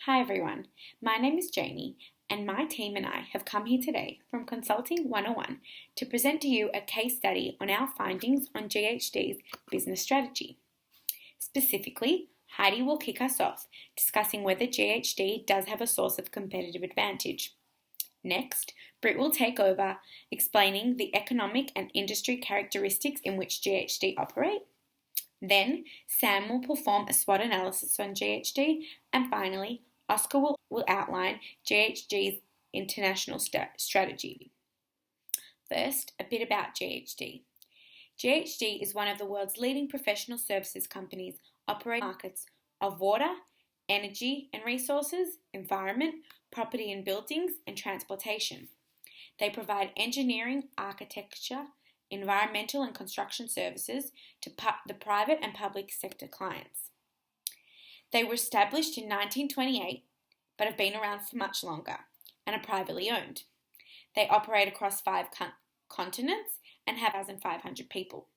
Hi everyone, my name is Jamie and my team and I have come here today from Consulting 101 to present to you a case study on our findings on GHD's business strategy. Specifically, Heidi will kick us off discussing whether GHD does have a source of competitive advantage. Next, Britt will take over explaining the economic and industry characteristics in which GHD operate. Then, Sam will perform a SWOT analysis on GHD, and finally, Oscar will outline GHD's international strategy. First, a bit about GHD. GHD is one of the world's leading professional services companies operating in markets of water, energy and resources, environment, property and buildings, and transportation. They provide engineering, architecture, environmental and construction services to the private and public sector clients. They were established in 1928 but have been around for much longer and are privately owned. They operate across 5 continents and have 1,500 people.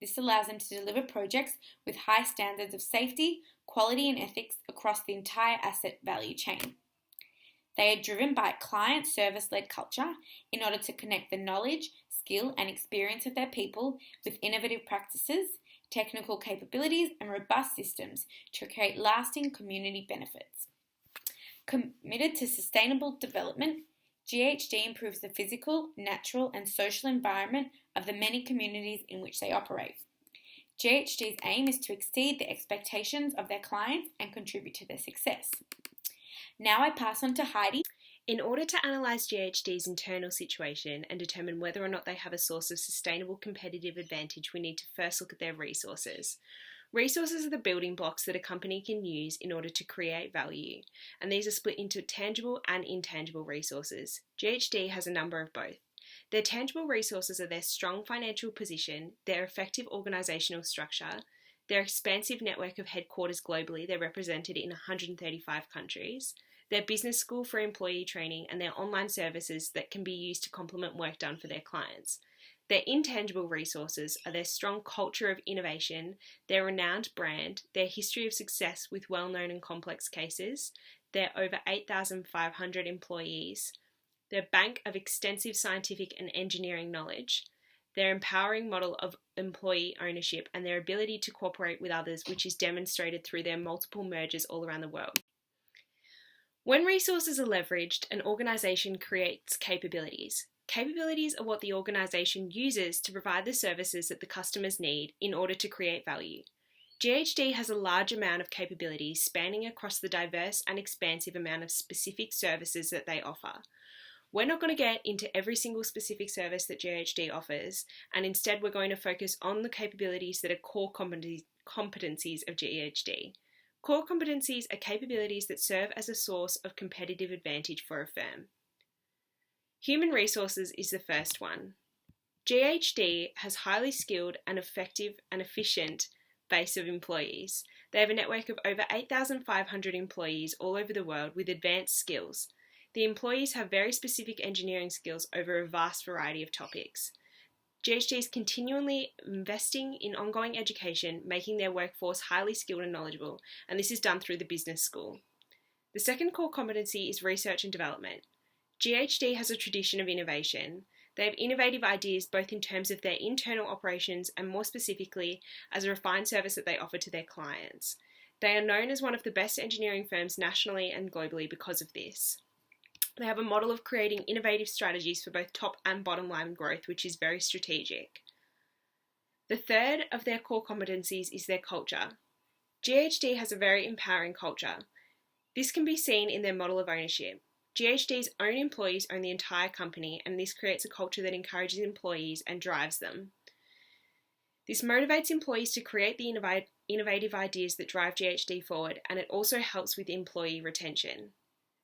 This allows them to deliver projects with high standards of safety, quality and ethics across the entire asset value chain. They are driven by a client service-led culture in order to connect the knowledge, skill and experience of their people with innovative practices, technical capabilities and robust systems to create lasting community benefits. Committed to sustainable development, GHD improves the physical, natural and social environment of the many communities in which they operate. GHD's aim is to exceed the expectations of their clients and contribute to their success. Now I pass on to Heidi. In order to analyse GHD's internal situation and determine whether or not they have a source of sustainable competitive advantage, we need to first look at their resources. Resources are the building blocks that a company can use in order to create value, and these are split into tangible and intangible resources. GHD has a number of both. Their tangible resources are their strong financial position, their effective organisational structure, their expansive network of headquarters globally, they're represented in 135 countries, their business school for employee training, and their online services that can be used to complement work done for their clients. Their intangible resources are their strong culture of innovation, their renowned brand, their history of success with well-known and complex cases, their over 8,500 employees, their bank of extensive scientific and engineering knowledge, their empowering model of employee ownership, and their ability to cooperate with others, which is demonstrated through their multiple mergers all around the world. When resources are leveraged, an organisation creates capabilities. Capabilities are what the organisation uses to provide the services that the customers need in order to create value. GHD has a large amount of capabilities spanning across the diverse and expansive amount of specific services that they offer. We're not going to get into every single specific service that GHD offers, and instead we're going to focus on the capabilities that are core competencies of GHD. Core competencies are capabilities that serve as a source of competitive advantage for a firm. Human resources is the first one. GHD has highly skilled and effective and efficient base of employees. They have a network of over 8,500 employees all over the world with advanced skills. The employees have very specific engineering skills over a vast variety of topics. GHD is continually investing in ongoing education, making their workforce highly skilled and knowledgeable, and this is done through the business school. The second core competency is research and development. GHD has a tradition of innovation. They have innovative ideas both in terms of their internal operations and more specifically as a refined service that they offer to their clients. They are known as one of the best engineering firms nationally and globally because of this. They have a model of creating innovative strategies for both top and bottom line growth, which is very strategic. The third of their core competencies is their culture. GHD has a very empowering culture. This can be seen in their model of ownership. GHD's own employees own the entire company, and this creates a culture that encourages employees and drives them. This motivates employees to create the innovative ideas that drive GHD forward, and it also helps with employee retention.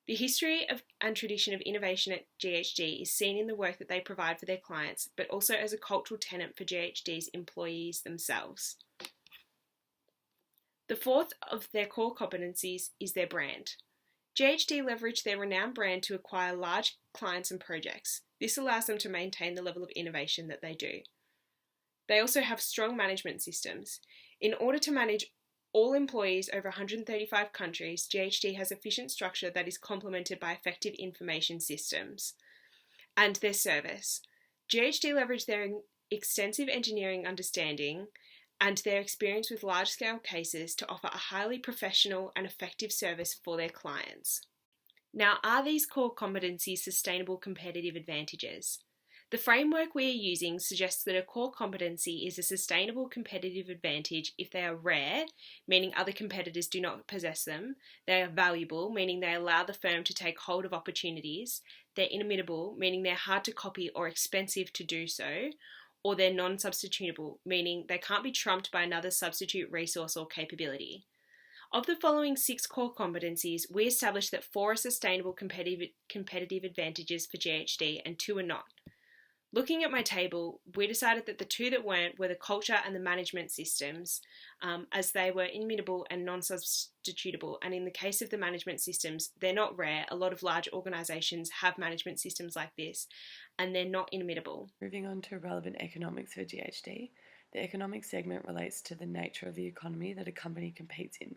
The history and tradition of innovation at GHD is seen in the work that they provide for their clients, but also as a cultural tenet for GHD's employees themselves. The fourth of their core competencies is their brand. GHD leverage their renowned brand to acquire large clients and projects. This allows them to maintain the level of innovation that they do. They also have strong management systems. In order to manage all employees over 135 countries, GHD has efficient structure that is complemented by effective information systems. And their service. GHD leverage their extensive engineering understanding and their experience with large-scale cases to offer a highly professional and effective service for their clients. Now, are these core competencies sustainable competitive advantages? The framework we are using suggests that a core competency is a sustainable competitive advantage if they are rare, meaning other competitors do not possess them, they are valuable, meaning they allow the firm to take hold of opportunities, they're inimitable, meaning they're hard to copy or expensive to do so, or they're non-substitutable, meaning they can't be trumped by another substitute resource or capability. Of the following 6 core competencies, we established that 4 are sustainable competitive advantages for GHD and 2 are not. Looking at my table, we decided that the 2 that weren't were the culture and the management systems, as they were inimitable and non-substitutable. And in the case of the management systems, they're not rare. A lot of large organisations have management systems like this, and they're not inimitable. Moving on to relevant economics for GHD, the economic segment relates to the nature of the economy that a company competes in.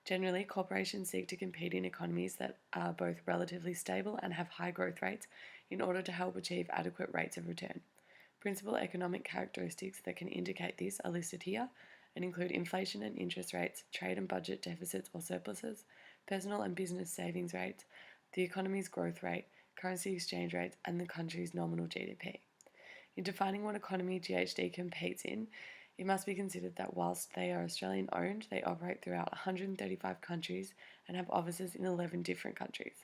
Generally, corporations seek to compete in economies that are both relatively stable and have high growth rates in order to help achieve adequate rates of return. Principal economic characteristics that can indicate this are listed here and include inflation and interest rates, trade and budget deficits or surpluses, personal and business savings rates, the economy's growth rate, currency exchange rates, and the country's nominal GDP. In defining what economy GHD competes in, it must be considered that whilst they are Australian owned, they operate throughout 135 countries and have offices in 11 different countries.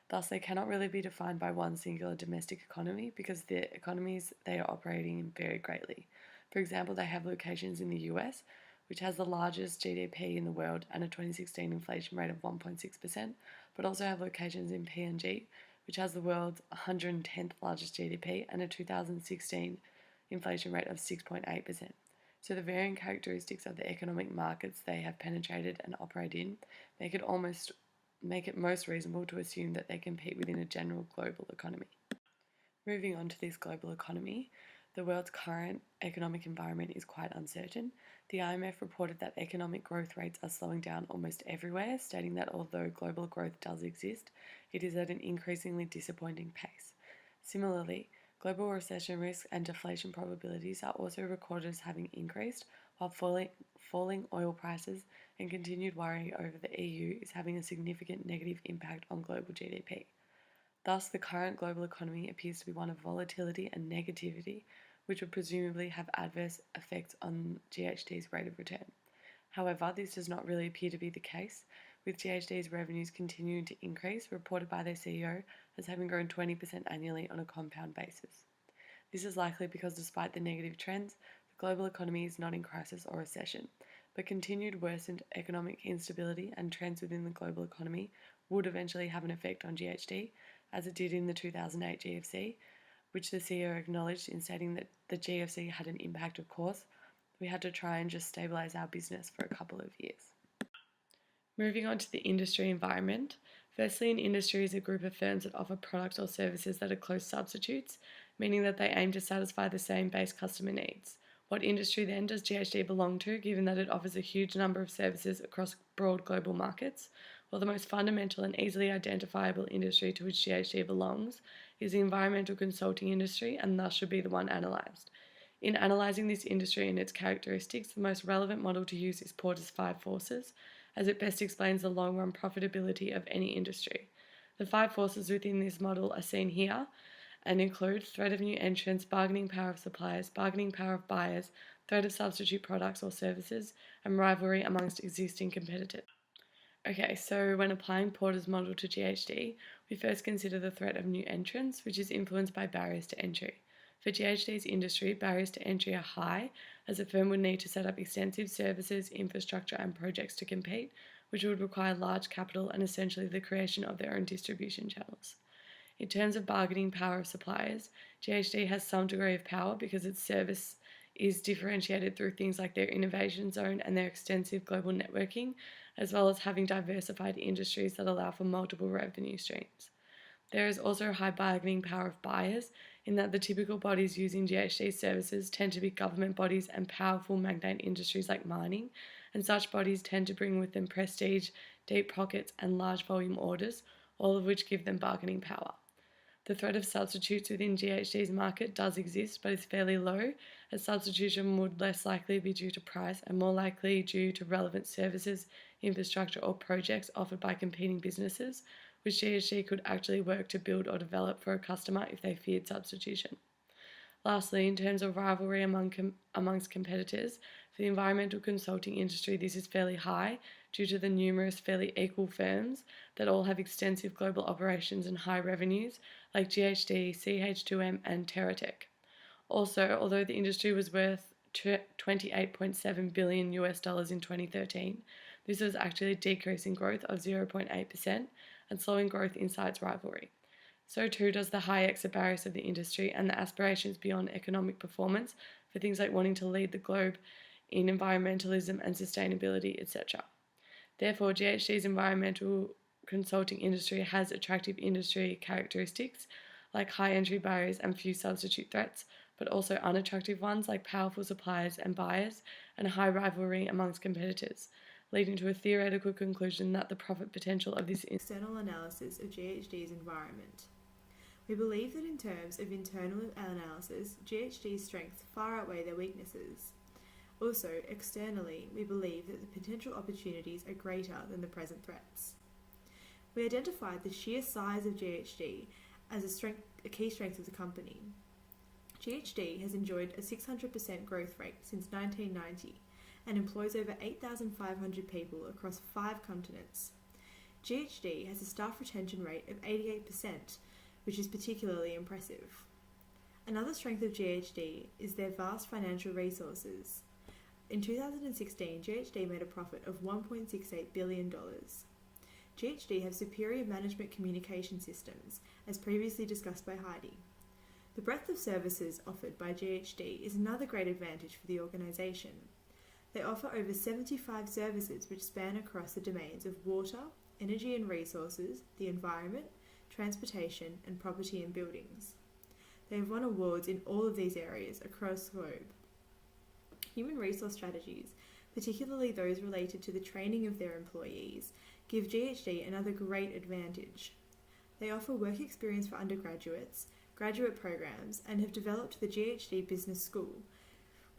Thus, they cannot really be defined by one singular domestic economy because the economies they are operating in vary greatly. For example, they have locations in the US, which has the largest GDP in the world and a 2016 inflation rate of 1.6%, but also have locations in PNG, which has the world's 110th largest GDP and a 2016 inflation rate of 6.8%. So the varying characteristics of the economic markets they have penetrated and operate in make it most reasonable to assume that they compete within a general global economy. Moving on to this global economy, the world's current economic environment is quite uncertain. The IMF reported that economic growth rates are slowing down almost everywhere, stating that although global growth does exist, it is at an increasingly disappointing pace. Similarly, global recession risks and deflation probabilities are also recorded as having increased, while falling oil prices and continued worry over the EU is having a significant negative impact on global GDP. Thus, the current global economy appears to be one of volatility and negativity, which would presumably have adverse effects on GHD's rate of return. However, this does not really appear to be the case, with GHD's revenues continuing to increase, reported by their CEO as having grown 20% annually on a compound basis. This is likely because despite the negative trends, the global economy is not in crisis or recession, but continued worsened economic instability and trends within the global economy would eventually have an effect on GHD, as it did in the 2008 GFC, which the CEO acknowledged in stating that the GFC had an impact. Of course, we had to try and just stabilise our business for a couple of years. Moving on to the industry environment. Firstly, an industry is a group of firms that offer products or services that are close substitutes, meaning that they aim to satisfy the same base customer needs. What industry then does GHD belong to, given that it offers a huge number of services across broad global markets? Well, the most fundamental and easily identifiable industry to which GHD belongs is the environmental consulting industry, and thus should be the one analysed. In analysing this industry and its characteristics, the most relevant model to use is Porter's 5 forces, as it best explains the long-run profitability of any industry. The 5 forces within this model are seen here and include threat of new entrants, bargaining power of suppliers, bargaining power of buyers, threat of substitute products or services, and rivalry amongst existing competitors. Okay, so when applying Porter's model to GHD, we first consider the threat of new entrants, which is influenced by barriers to entry. For GHD's industry, barriers to entry are high, as a firm would need to set up extensive services, infrastructure, and projects to compete, which would require large capital and essentially the creation of their own distribution channels. In terms of bargaining power of suppliers, GHD has some degree of power because its service is differentiated through things like their innovation zone and their extensive global networking, as well as having diversified industries that allow for multiple revenue streams. There is also high bargaining power of buyers, in that the typical bodies using GHD services tend to be government bodies and powerful magnate industries like mining, and such bodies tend to bring with them prestige, deep pockets, and large volume orders, all of which give them bargaining power. The threat of substitutes within GHD's market does exist, but is fairly low, as substitution would less likely be due to price and more likely due to relevant services, infrastructure, or projects offered by competing businesses, which GHD could actually work to build or develop for a customer if they feared substitution. Lastly, in terms of rivalry amongst competitors, for the environmental consulting industry, this is fairly high due to the numerous fairly equal firms that all have extensive global operations and high revenues, like GHD, CH2M, and TerraTech. Also, although the industry was worth $28.7 billion US in 2013, this was actually a decrease in growth of 0.8% and slowing growth inside its rivalry. So too does the high exit barriers of the industry and the aspirations beyond economic performance for things like wanting to lead the globe in environmentalism and sustainability, etc. Therefore, GHD's environmental consulting industry has attractive industry characteristics like high entry barriers and few substitute threats, but also unattractive ones like powerful suppliers and buyers and high rivalry amongst competitors, leading to a theoretical conclusion that the profit potential of this external analysis of GHD's environment. We believe that in terms of internal analysis, GHD's strengths far outweigh their weaknesses. Also, externally, we believe that the potential opportunities are greater than the present threats. We identified the sheer size of GHD as a key strength of the company. GHD has enjoyed a 600% growth rate since 1990 and employs over 8,500 people across 5 continents. GHD has a staff retention rate of 88%, which is particularly impressive. Another strength of GHD is their vast financial resources. In 2016, GHD made a profit of $1.68 billion. GHD have superior management communication systems, as previously discussed by Heidi. The breadth of services offered by GHD is another great advantage for the organisation. They offer over 75 services which span across the domains of water, energy and resources, the environment, transportation, and property and buildings. They have won awards in all of these areas across the globe. Human resource strategies, particularly those related to the training of their employees, give GHD another great advantage. They offer work experience for undergraduates, graduate programs, and have developed the GHD Business School,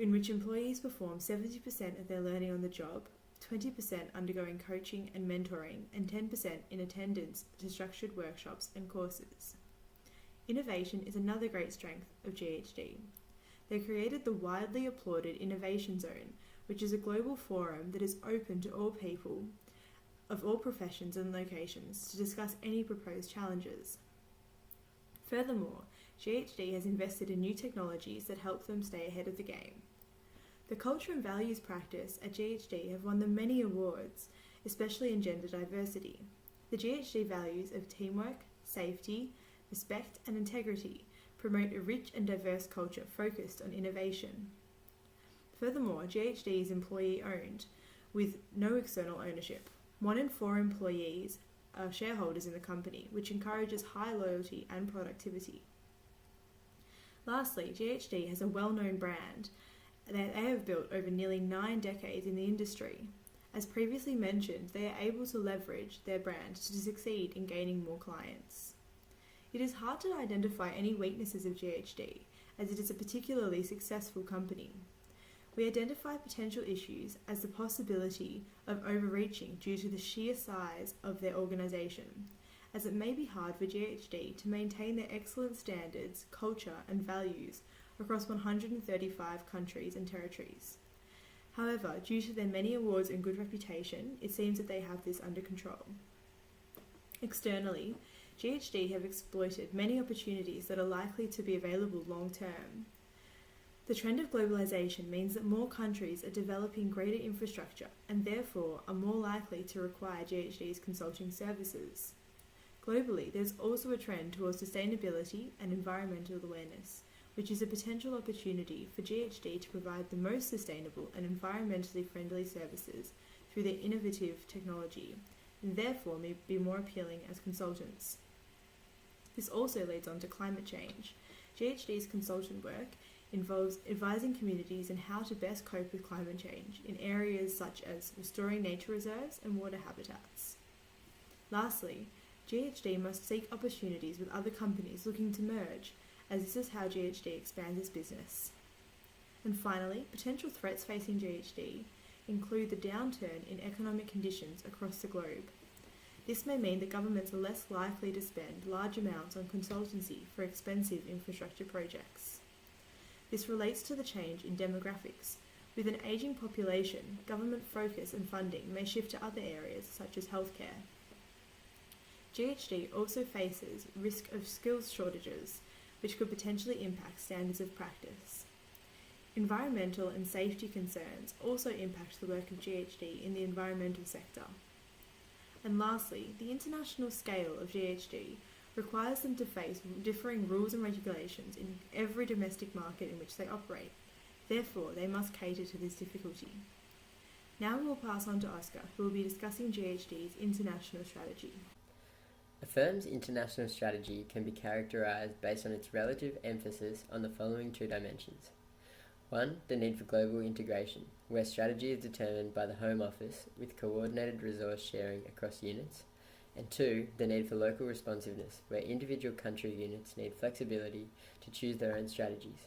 in which employees perform 70% of their learning on the job, 20% undergoing coaching and mentoring, and 10% in attendance to structured workshops and courses. Innovation is another great strength of GHD. They created the widely applauded Innovation Zone, which is a global forum that is open to all people of all professions and locations to discuss any proposed challenges. Furthermore, GHD has invested in new technologies that help them stay ahead of the game. The culture and values practice at GHD have won them many awards, especially in gender diversity. The GHD values of teamwork, safety, respect, and integrity promote a rich and diverse culture focused on innovation. Furthermore, GHD is employee-owned, with no external ownership. 1 in 4 employees are shareholders in the company, which encourages high loyalty and productivity. Lastly, GHD has a well-known brand that they have built over nearly 9 decades in the industry. As previously mentioned, they are able to leverage their brand to succeed in gaining more clients. It is hard to identify any weaknesses of GHD, as it is a particularly successful company. We identify potential issues as the possibility of overreaching due to the sheer size of their organisation, as it may be hard for GHD to maintain their excellent standards, culture and values across 135 countries and territories. However, due to their many awards and good reputation, it seems that they have this under control. Externally, GHD have exploited many opportunities that are likely to be available long term. The trend of globalisation means that more countries are developing greater infrastructure and therefore are more likely to require GHD's consulting services. Globally, there's also a trend towards sustainability and environmental awareness, which is a potential opportunity for GHD to provide the most sustainable and environmentally friendly services through their innovative technology, and therefore may be more appealing as consultants. This also leads on to climate change. GHD's consultant work involves advising communities on how to best cope with climate change in areas such as restoring nature reserves and water habitats. Lastly, GHD must seek opportunities with other companies looking to merge, as this is how GHD expands its business. And finally, potential threats facing GHD include the downturn in economic conditions across the globe. This may mean that governments are less likely to spend large amounts on consultancy for expensive infrastructure projects. This relates to the change in demographics. With an ageing population, government focus and funding may shift to other areas such as healthcare. GHD also faces risk of skills shortages, which could potentially impact standards of practice. Environmental and safety concerns also impact the work of GHD in the environmental sector. And lastly, the international scale of GHD requires them to face differing rules and regulations in every domestic market in which they operate. Therefore, they must cater to this difficulty. Now we'll pass on to Oscar, who will be discussing GHD's international strategy. A firm's international strategy can be characterized based on its relative emphasis on the following two dimensions. 1. The need for global integration, where strategy is determined by the Home Office with coordinated resource sharing across units. And 2. The need for local responsiveness, where individual country units need flexibility to choose their own strategies.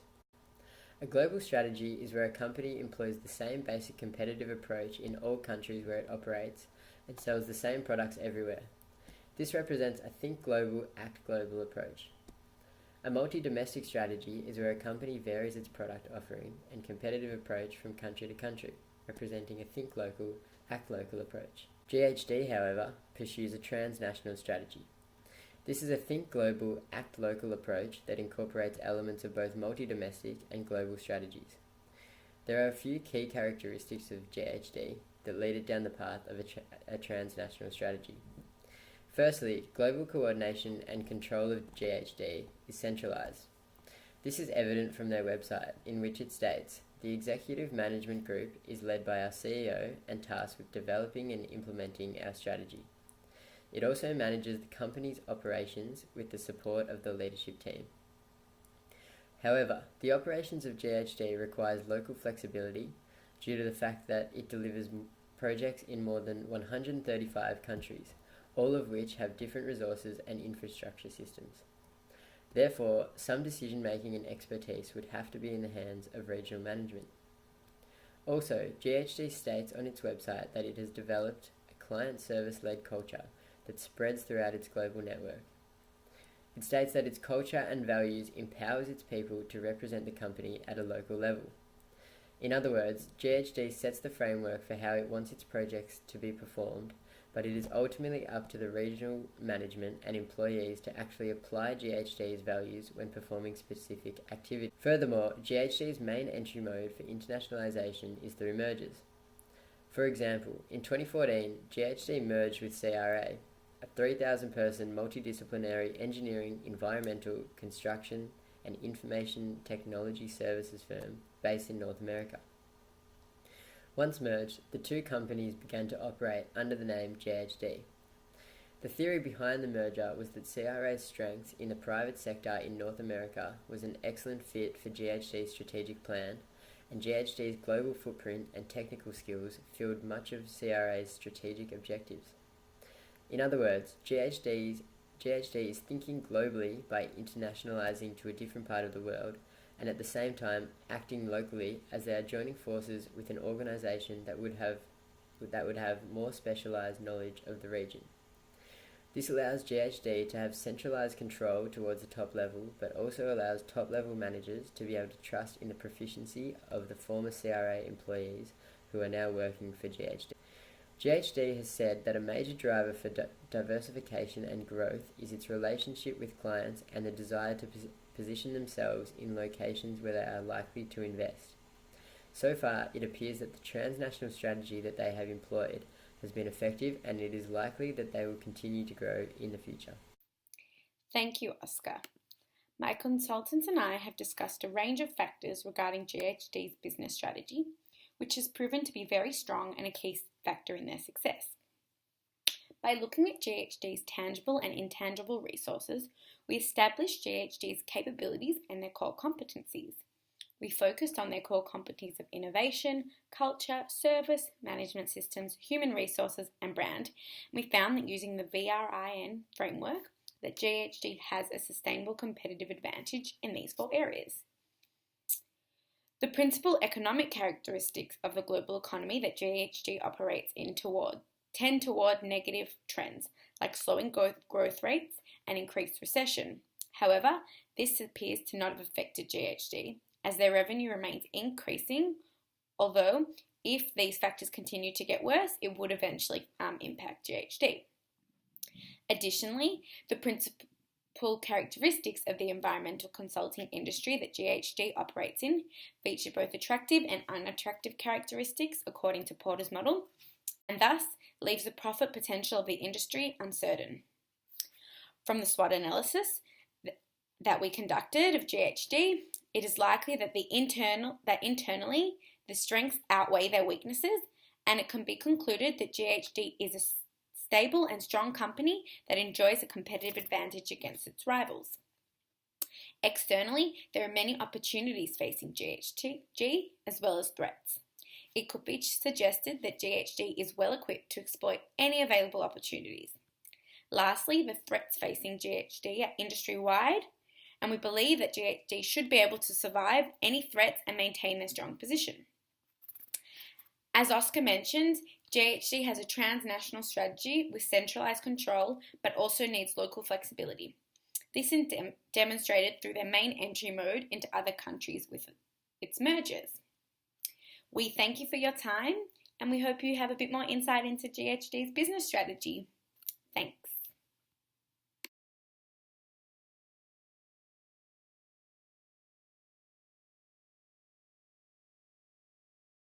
A global strategy is where a company employs the same basic competitive approach in all countries where it operates and sells the same products everywhere. This represents a think global, act global approach. A multi-domestic strategy is where a company varies its product offering and competitive approach from country to country, representing a think local, act local approach. GHD, however, pursues a transnational strategy. This is a think global, act local approach that incorporates elements of both multi-domestic and global strategies. There are a few key characteristics of GHD that lead it down the path of a transnational strategy. Firstly, global coordination and control of GHD is centralized. This is evident from their website, in which it states, "The Executive Management Group is led by our CEO and tasked with developing and implementing our strategy." It also manages the company's operations with the support of the leadership team. However, the operations of GHD requires local flexibility due to the fact that it delivers projects in more than 135 countries, all of which have different resources and infrastructure systems. Therefore, some decision-making and expertise would have to be in the hands of regional management. Also, GHD states on its website that it has developed a client service-led culture that spreads throughout its global network. It states that its culture and values empowers its people to represent the company at a local level. In other words, GHD sets the framework for how it wants its projects to be performed, but it is ultimately up to the regional management and employees to actually apply GHD's values when performing specific activities. Furthermore, GHD's main entry mode for internationalization is through mergers. For example, in 2014, GHD merged with CRA, a 3,000-person multidisciplinary engineering, environmental, construction, and information technology services firm based in North America. Once merged, the two companies began to operate under the name GHD. The theory behind the merger was that CRA's strengths in the private sector in North America was an excellent fit for GHD's strategic plan, and GHD's global footprint and technical skills filled much of CRA's strategic objectives. In other words, GHD is thinking globally by internationalizing to a different part of the world, and at the same time acting locally as they are joining forces with an organization that would have more specialized knowledge of the region. This allows GHD to have centralized control towards the top level, but also allows top-level managers to be able to trust in the proficiency of the former CRA employees who are now working for GHD. GHD has said that a major driver for diversification and growth is its relationship with clients and the desire to position themselves in locations where they are likely to invest. So far, it appears that the transnational strategy that they have employed has been effective, and it is likely that they will continue to grow in the future. Thank you, Oscar. My consultants and I have discussed a range of factors regarding GHD's business strategy, which has proven to be very strong and a key factor in their success. By looking at GHD's tangible and intangible resources, we established GHD's capabilities and their core competencies. We focused on their core competencies of innovation, culture, service, management systems, human resources, and brand. We found that using the VRIN framework, that GHD has a sustainable competitive advantage in these 4 areas. The principal economic characteristics of the global economy that GHD operates in tend toward negative trends, like slowing growth rates and increased recession. However, this appears to not have affected GHD, as their revenue remains increasing, although if these factors continue to get worse, it would eventually impact GHD. Additionally, the principal characteristics of the environmental consulting industry that GHD operates in feature both attractive and unattractive characteristics according to Porter's model, and thus leaves the profit potential of the industry uncertain. From the SWOT analysis that we conducted of GHD, it is likely that internally the strengths outweigh their weaknesses, and it can be concluded that GHD is a stable and strong company that enjoys a competitive advantage against its rivals. Externally, there are many opportunities facing GHD as well as threats. It could be suggested that GHD is well equipped to exploit any available opportunities. Lastly, the threats facing GHD are industry-wide, and we believe that GHD should be able to survive any threats and maintain their strong position. As Oscar mentioned, GHD has a transnational strategy with centralised control, but also needs local flexibility. This is demonstrated through their main entry mode into other countries with its mergers. We thank you for your time, and we hope you have a bit more insight into GHD's business strategy.